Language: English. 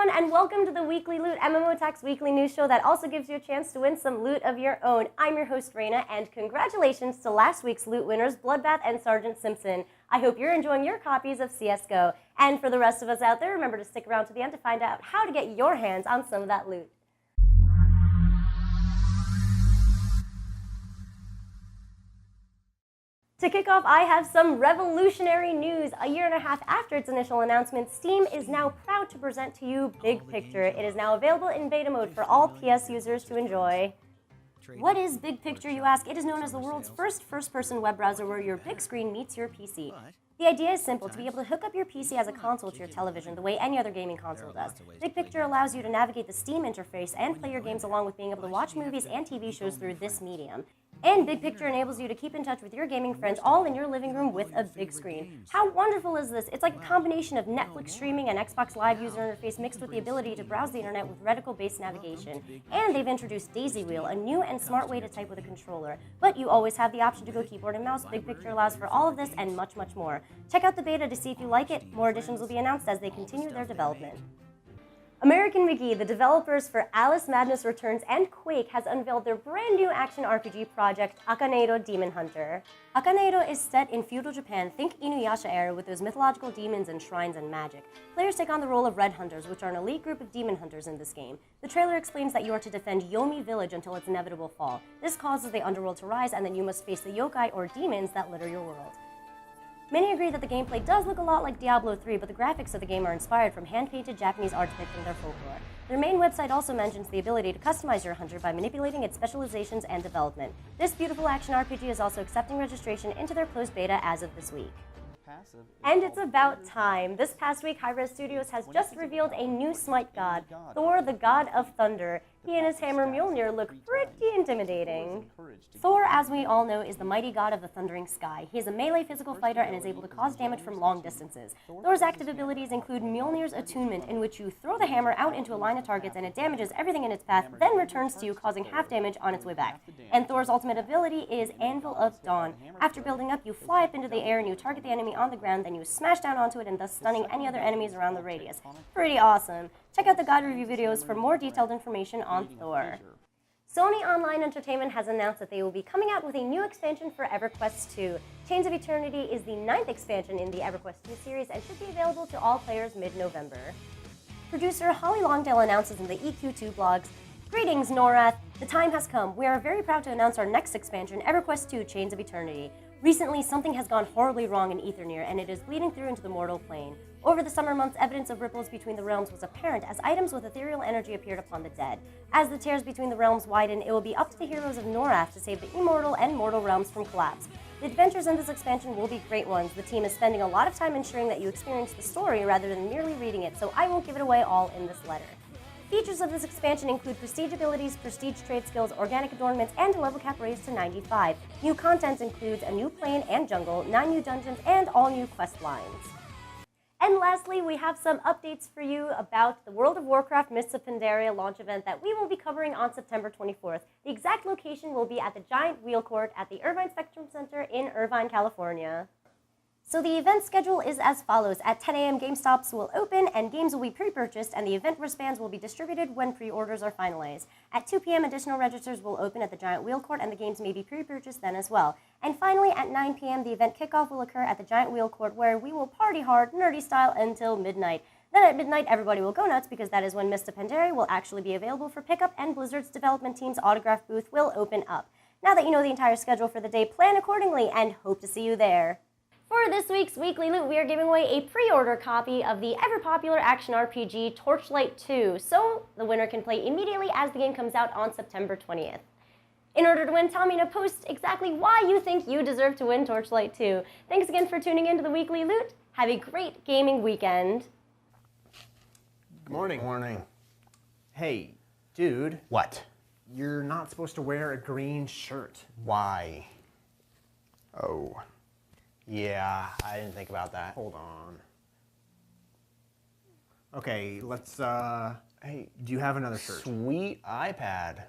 everyone, and welcome to the Weekly Loot, MMOTech's weekly news show that also gives you a chance to win some loot of your own. I'm your host, Reina, and congratulations to last week's loot winners, Bloodbath and Sergeant Simpson. I hope you're enjoying your copies of CSGO. And for the rest of us out there, remember to stick around to the end to find out how to get your hands on some of that loot. To kick off, I have some revolutionary news. A year and a half after its initial announcement, Steam is now proud to present to you Big Picture. It is now available in beta mode for all PS users to enjoy. What is Big Picture, you ask? It is known as the world's first-person web browser where your big screen meets your PC. The idea is simple, to be able to hook up your PC as a console to your television the way any other gaming console does. Big Picture allows you to navigate the Steam interface and play your games along with being able to watch movies and TV shows through this medium. And Big Picture enables you to keep in touch with your gaming friends all in your living room with a big screen. How wonderful is this? It's like a combination of Netflix streaming and Xbox Live user interface mixed with the ability to browse the internet with reticle-based navigation. And they've introduced Daisy Wheel, a new and smart way to type with a controller. But you always have the option to go keyboard and mouse. Big Picture allows for all of this and much, much more. Check out the beta to see if you like it. More additions will be announced as they continue their development. American McGee, the developers for Alice Madness Returns and Quake, has unveiled their brand new action RPG project, Akaneiro Demon Hunter. Akanero is set in feudal Japan, think Inuyasha era, with those mythological demons and shrines and magic. Players take on the role of Red Hunters, which are an elite group of demon hunters in this game. The trailer explains that you are to defend Yomi Village until its inevitable fall. This causes the underworld to rise, and then you must face the yokai or demons that litter your world. Many agree that the gameplay does look a lot like Diablo 3, but the graphics of the game are inspired from hand-painted Japanese art depicting their folklore. Their main website also mentions the ability to customize your hunter by manipulating its specializations and development. This beautiful action RPG is also accepting registration into their closed beta as of this week. And it's about time. This past week, Hi-Rez Studios has just revealed a new SMITE God, Thor, the God of Thunder. He and his hammer Mjolnir look pretty intimidating. Thor, as we all know, is the mighty god of the thundering sky. He is a melee physical fighter and is able to cause damage from long distances. Thor's active abilities include Mjolnir's Attunement, in which you throw the hammer out into a line of targets and it damages everything in its path, then returns to you, causing half damage on its way back. And Thor's ultimate ability is Anvil of Dawn. After building up, you fly up into the air and you target the enemy on the ground, then you smash down onto it and thus stunning any other enemies around the radius. Pretty awesome. Check out the God review videos for more detailed information on Thor. Sony Online Entertainment has announced that they will be coming out with a new expansion for Everquest II. Chains of Eternity is the 9th expansion in the Everquest II series and should be available to all players mid-November. Producer Holly Longdale announces in the EQ2 blogs, "Greetings, Norath. The time has come. We are very proud to announce our next expansion, Everquest II Chains of Eternity. Recently, something has gone horribly wrong in Aetherneer, and it is bleeding through into the mortal plane. Over the summer months, evidence of ripples between the realms was apparent as items with ethereal energy appeared upon the dead. As the tears between the realms widen, it will be up to the heroes of Norath to save the immortal and mortal realms from collapse. The adventures in this expansion will be great ones. The team is spending a lot of time ensuring that you experience the story rather than merely reading it, so I won't give it away all in this letter. Features of this expansion include prestige abilities, prestige trade skills, organic adornments, and a level cap raised to 95. New content includes a new plane and jungle, 9 new dungeons, and all new quest lines. And lastly, we have some updates for you about the World of Warcraft Mists of Pandaria launch event that we will be covering on September 24th. The exact location will be at the Giant Wheel Court at the Irvine Spectrum Center in Irvine, California. So the event schedule is as follows. At 10 a.m. GameStops will open and games will be pre-purchased, and the event wristbands will be distributed when pre-orders are finalized. At 2 p.m. additional registers will open at the Giant Wheel Court and the games may be pre-purchased then as well. And finally, at 9 p.m. the event kickoff will occur at the Giant Wheel Court where we will party hard, nerdy style, until midnight. Then at midnight everybody will go nuts because that is when Mists of Pandaria will actually be available for pickup and Blizzard's development team's autograph booth will open up. Now that you know the entire schedule for the day, plan accordingly and hope to see you there. For this week's Weekly Loot, we are giving away a pre-order copy of the ever-popular action RPG Torchlight II, so the winner can play immediately as the game comes out on September 20th. In order to win, tell me to post exactly why you think you deserve to win Torchlight 2. Thanks again for tuning in to the Weekly Loot. Have a great gaming weekend. Good morning. Morning. Hey, dude. What? You're not supposed to wear a green shirt. Why? Oh. Yeah, I didn't think about that. Hold on. Okay, let's, hey, do you have another shirt? Sweet iPad.